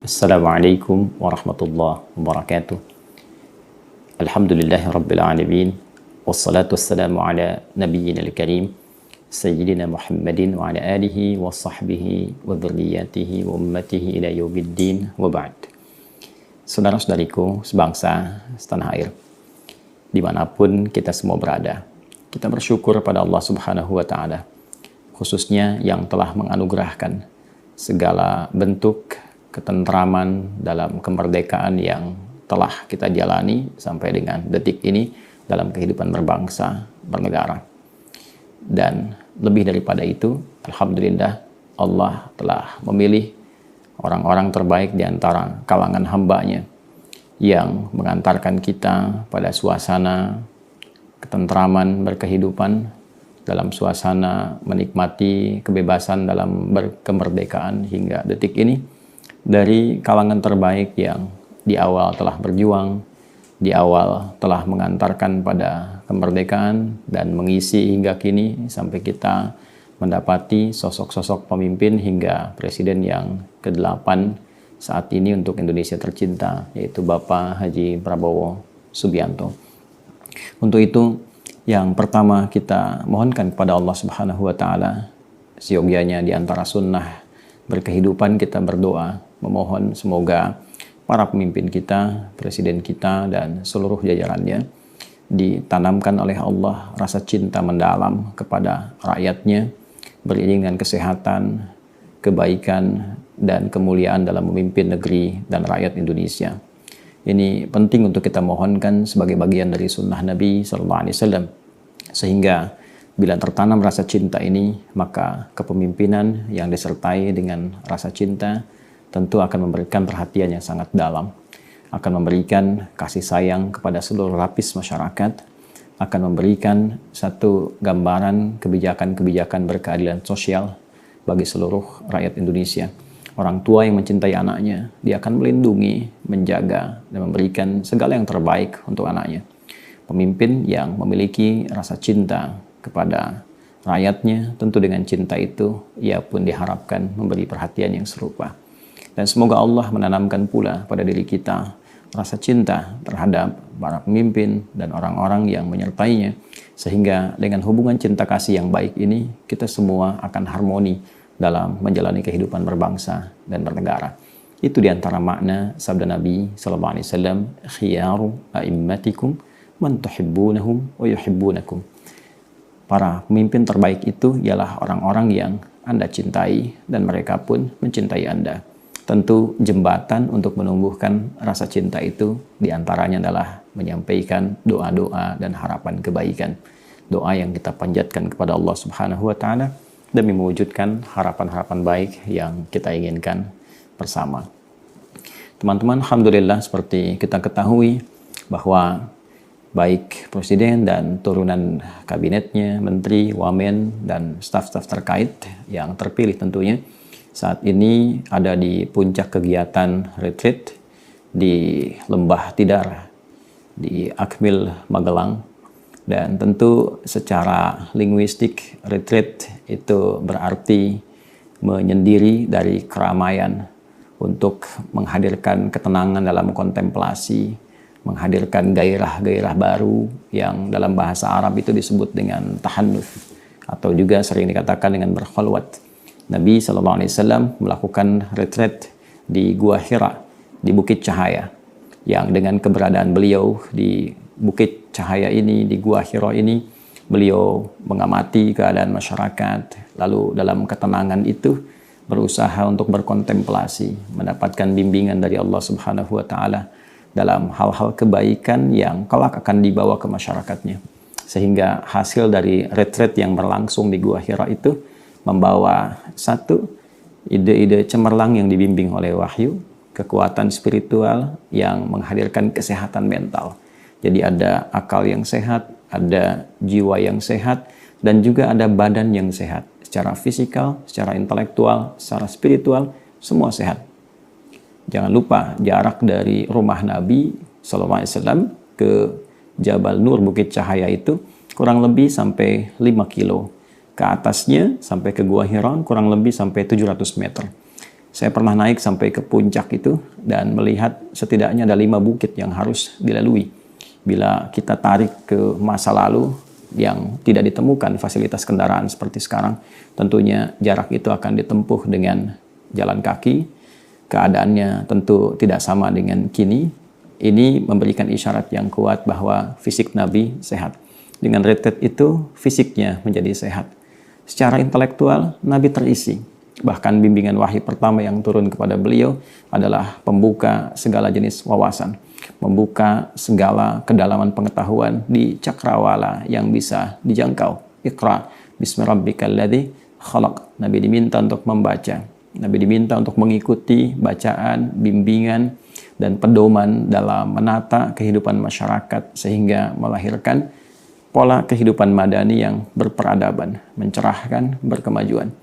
Assalamualaikum warahmatullahi wabarakatuh. Alhamdulillahi rabbil alamin. Wassalatu wassalamu ala nabiyyina al-karim Sayyidina Muhammadin wa ala alihi wa sahbihi wa dhurriyyatihi wa ummatihi ila yaumiddin wa ba'd. Saudara-saudariku sebangsa setanah air, dimanapun kita semua berada, kita bersyukur pada Allah Subhanahu wa Ta'ala, khususnya yang telah menganugerahkan segala bentuk ketentraman dalam kemerdekaan yang telah kita jalani sampai dengan detik ini dalam kehidupan berbangsa, bernegara. Dan lebih daripada itu, alhamdulillah Allah telah memilih orang-orang terbaik di antara kalangan hamba-Nya yang mengantarkan kita pada suasana ketentraman berkehidupan, dalam suasana menikmati kebebasan dalam berkemerdekaan hingga detik ini, dari kalangan terbaik yang di awal telah berjuang, di awal telah mengantarkan pada kemerdekaan dan mengisi hingga kini sampai kita mendapati sosok-sosok pemimpin hingga presiden yang ke-8 saat ini untuk Indonesia tercinta, yaitu Bapak Haji Prabowo Subianto. Untuk itu, yang pertama kita mohonkan kepada Allah Subhanahu wa Ta'ala, seyogyanya di antara sunnah berkehidupan kita berdoa, memohon semoga para pemimpin kita, presiden kita, dan seluruh jajarannya ditanamkan oleh Allah rasa cinta mendalam kepada rakyatnya, beriring dengan kesehatan, kebaikan, dan kemuliaan dalam memimpin negeri dan rakyat Indonesia. Ini penting untuk kita mohonkan sebagai bagian dari sunnah Nabi SAW, sehingga bila tertanam rasa cinta ini, maka kepemimpinan yang disertai dengan rasa cinta tentu akan memberikan perhatian yang sangat dalam, akan memberikan kasih sayang kepada seluruh lapis masyarakat, akan memberikan satu gambaran kebijakan-kebijakan berkeadilan sosial bagi seluruh rakyat Indonesia. Orang tua yang mencintai anaknya, dia akan melindungi, menjaga, dan memberikan segala yang terbaik untuk anaknya. Pemimpin yang memiliki rasa cinta kepada rakyatnya, tentu dengan cinta itu ia pun diharapkan memberi perhatian yang serupa. Dan semoga Allah menanamkan pula pada diri kita rasa cinta terhadap para pemimpin dan orang-orang yang menyertainya, sehingga dengan hubungan cinta kasih yang baik ini kita semua akan harmoni dalam menjalani kehidupan berbangsa dan bernegara. Itu diantara makna sabda Nabi SAW, khiyaru a'immatikum man tuhibbunahum wa yuhibbunakum. Para pemimpin terbaik itu ialah orang-orang yang Anda cintai dan mereka pun mencintai Anda. Tentu jembatan untuk menumbuhkan rasa cinta itu diantaranya adalah menyampaikan doa-doa dan harapan kebaikan. Doa yang kita panjatkan kepada Allah Subhanahu wa Ta'ala demi mewujudkan harapan-harapan baik yang kita inginkan bersama. Teman-teman, alhamdulillah seperti kita ketahui bahwa baik presiden dan turunan kabinetnya, menteri, wamen, dan staf-staf terkait yang terpilih tentunya saat ini ada di puncak kegiatan retreat di Lembah Tidar di Akmil, Magelang. Dan tentu secara linguistik retreat itu berarti menyendiri dari keramaian untuk menghadirkan ketenangan dalam kontemplasi, menghadirkan gairah-gairah baru yang dalam bahasa Arab itu disebut dengan tahannuf atau juga sering dikatakan dengan berkhalwat. Nabi SAW melakukan retreat di Gua Hira, di Bukit Cahaya, yang dengan keberadaan beliau di Bukit Cahaya ini, di Gua Hira ini, beliau mengamati keadaan masyarakat, lalu dalam ketenangan itu berusaha untuk berkontemplasi, mendapatkan bimbingan dari Allah Subhanahu wa Ta'ala dalam hal-hal kebaikan yang kelak akan dibawa ke masyarakatnya. Sehingga hasil dari retreat yang berlangsung di Gua Hira itu membawa satu ide-ide cemerlang yang dibimbing oleh wahyu, kekuatan spiritual yang menghadirkan kesehatan mental. Jadi ada akal yang sehat, ada jiwa yang sehat, dan juga ada badan yang sehat. Secara fisikal, secara intelektual, secara spiritual, semua sehat. Jangan lupa jarak dari rumah Nabi SAW ke Jabal Nur, Bukit Cahaya itu kurang lebih sampai 5 kilo. Ke atasnya sampai ke Gua Hira kurang lebih sampai 700 meter. Saya pernah naik sampai ke puncak itu dan melihat setidaknya ada 5 bukit yang harus dilalui. Bila kita tarik ke masa lalu yang tidak ditemukan fasilitas kendaraan seperti sekarang, tentunya jarak itu akan ditempuh dengan jalan kaki. Keadaannya tentu tidak sama dengan kini. Ini memberikan isyarat yang kuat bahwa fisik Nabi sehat. Dengan retret itu, fisiknya menjadi sehat. Secara intelektual, Nabi terisi. Bahkan bimbingan wahyu pertama yang turun kepada beliau adalah pembuka segala jenis wawasan, membuka segala kedalaman pengetahuan di cakrawala yang bisa dijangkau. Iqra bismi rabbikal ladzi khalaq. Nabi diminta untuk membaca. Nabi diminta untuk mengikuti bacaan, bimbingan, dan pedoman dalam menata kehidupan masyarakat sehingga melahirkan pola kehidupan madani yang berperadaban, mencerahkan, berkemajuan.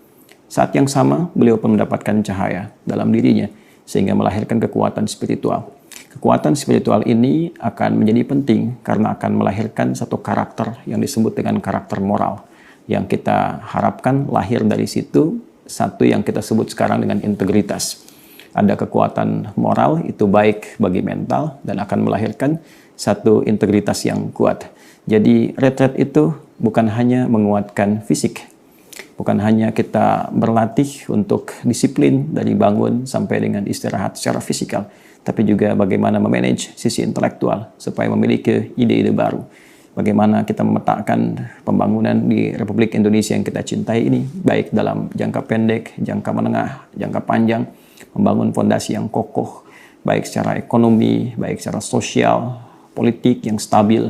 Saat yang sama, beliau pun mendapatkan cahaya dalam dirinya, sehingga melahirkan kekuatan spiritual. Kekuatan spiritual ini akan menjadi penting karena akan melahirkan satu karakter yang disebut dengan karakter moral. Yang kita harapkan lahir dari situ, satu yang kita sebut sekarang dengan integritas. Ada kekuatan moral, itu baik bagi mental, dan akan melahirkan satu integritas yang kuat. Jadi retret itu bukan hanya menguatkan fisik, bukan hanya kita berlatih untuk disiplin dari bangun sampai dengan istirahat secara fisikal, tapi juga bagaimana memanage sisi intelektual supaya memiliki ide-ide baru. Bagaimana kita memetakan pembangunan di Republik Indonesia yang kita cintai ini, baik dalam jangka pendek, jangka menengah, jangka panjang, membangun fondasi yang kokoh, baik secara ekonomi, baik secara sosial, politik yang stabil,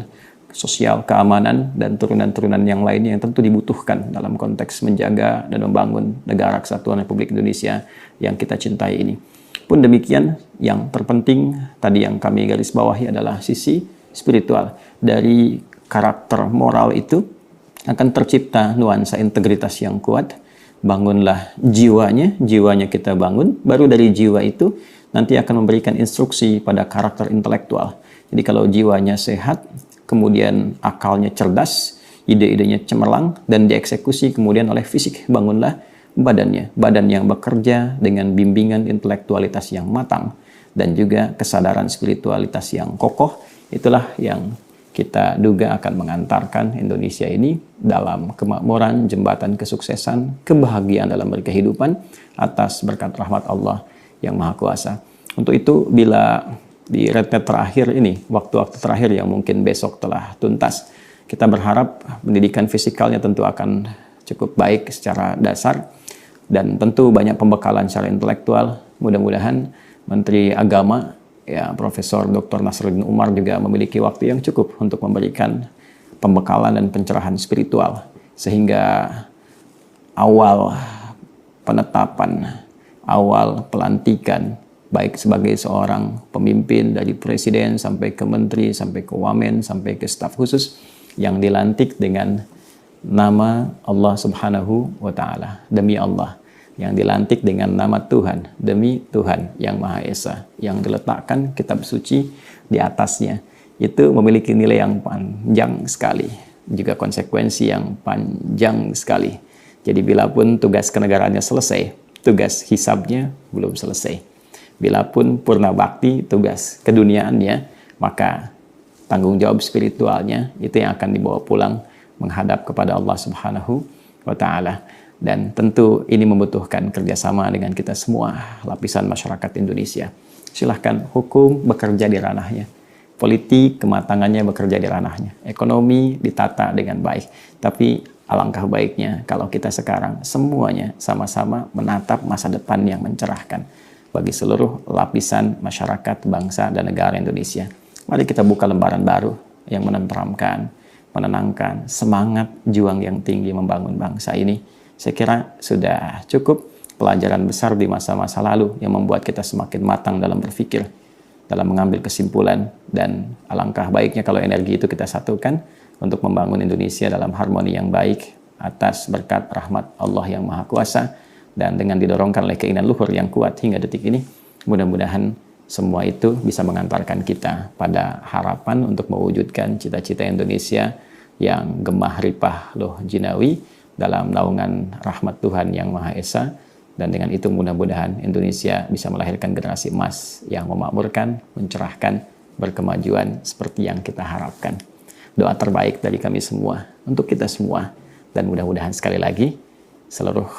sosial, keamanan, dan turunan-turunan yang lainnya yang tentu dibutuhkan dalam konteks menjaga dan membangun negara kesatuan Republik Indonesia yang kita cintai ini. Pun demikian, yang terpenting tadi yang kami garis bawahi adalah sisi spiritual. Dari karakter moral itu akan tercipta nuansa integritas yang kuat. Bangunlah jiwanya kita bangun, baru dari jiwa itu nanti akan memberikan instruksi pada karakter intelektual. Jadi kalau jiwanya sehat, kemudian akalnya cerdas, ide-idenya cemerlang, dan dieksekusi kemudian oleh fisik. Bangunlah badannya, badan yang bekerja dengan bimbingan intelektualitas yang matang, dan juga kesadaran spiritualitas yang kokoh. Itulah yang kita duga akan mengantarkan Indonesia ini dalam kemakmuran, jembatan kesuksesan, kebahagiaan dalam berkehidupan atas berkat rahmat Allah yang Maha Kuasa. Untuk itu, bila di retret terakhir ini, waktu-waktu terakhir yang mungkin besok telah tuntas, kita berharap pendidikan fisikalnya tentu akan cukup baik secara dasar, dan tentu banyak pembekalan secara intelektual. Mudah-mudahan Menteri Agama, ya Profesor Dr. Nasruddin Umar juga memiliki waktu yang cukup untuk memberikan pembekalan dan pencerahan spiritual, sehingga awal penetapan, awal pelantikan, baik sebagai seorang pemimpin dari presiden sampai ke menteri, sampai ke wamen, sampai ke staf khusus yang dilantik dengan nama Allah Subhanahu wa Ta'ala, demi Allah, yang dilantik dengan nama Tuhan, demi Tuhan yang Maha Esa, yang diletakkan kitab suci di atasnya. Itu memiliki nilai yang panjang sekali, juga konsekuensi yang panjang sekali. Jadi bila pun tugas kenegaraannya selesai, tugas hisabnya belum selesai. Bila pun purna bakti, tugas keduniaannya, maka tanggung jawab spiritualnya itu yang akan dibawa pulang menghadap kepada Allah Subhanahu wa Ta'ala. Dan tentu ini membutuhkan kerjasama dengan kita semua, lapisan masyarakat Indonesia. Silahkan, hukum bekerja di ranahnya, politik kematangannya bekerja di ranahnya, ekonomi ditata dengan baik. Tapi alangkah baiknya kalau kita sekarang semuanya sama-sama menatap masa depan yang mencerahkan bagi seluruh lapisan masyarakat, bangsa, dan negara Indonesia. Mari kita buka lembaran baru yang menenteramkan, menenangkan, semangat juang yang tinggi membangun bangsa ini. Saya kira sudah cukup pelajaran besar di masa-masa lalu yang membuat kita semakin matang dalam berpikir, dalam mengambil kesimpulan, dan alangkah baiknya kalau energi itu kita satukan untuk membangun Indonesia dalam harmoni yang baik atas berkat rahmat Allah yang Maha Kuasa. Dan dengan didorongkan oleh keinginan luhur yang kuat hingga detik ini, mudah-mudahan semua itu bisa mengantarkan kita pada harapan untuk mewujudkan cita-cita Indonesia yang gemah ripah loh jinawi dalam naungan rahmat Tuhan yang Maha Esa, Dan dengan itu mudah-mudahan Indonesia bisa melahirkan generasi emas yang memakmurkan, mencerahkan, berkemajuan seperti yang kita harapkan. Doa terbaik dari kami semua, untuk kita semua. Dan mudah-mudahan sekali lagi, seluruh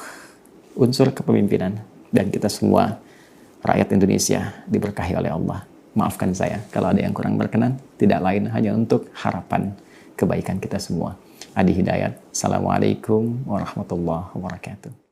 unsur kepemimpinan dan kita semua, rakyat Indonesia, diberkahi oleh Allah. Maafkan saya kalau ada yang kurang berkenan, tidak lain hanya untuk harapan kebaikan kita semua. Adi Hidayat. Assalamualaikum warahmatullahi wabarakatuh.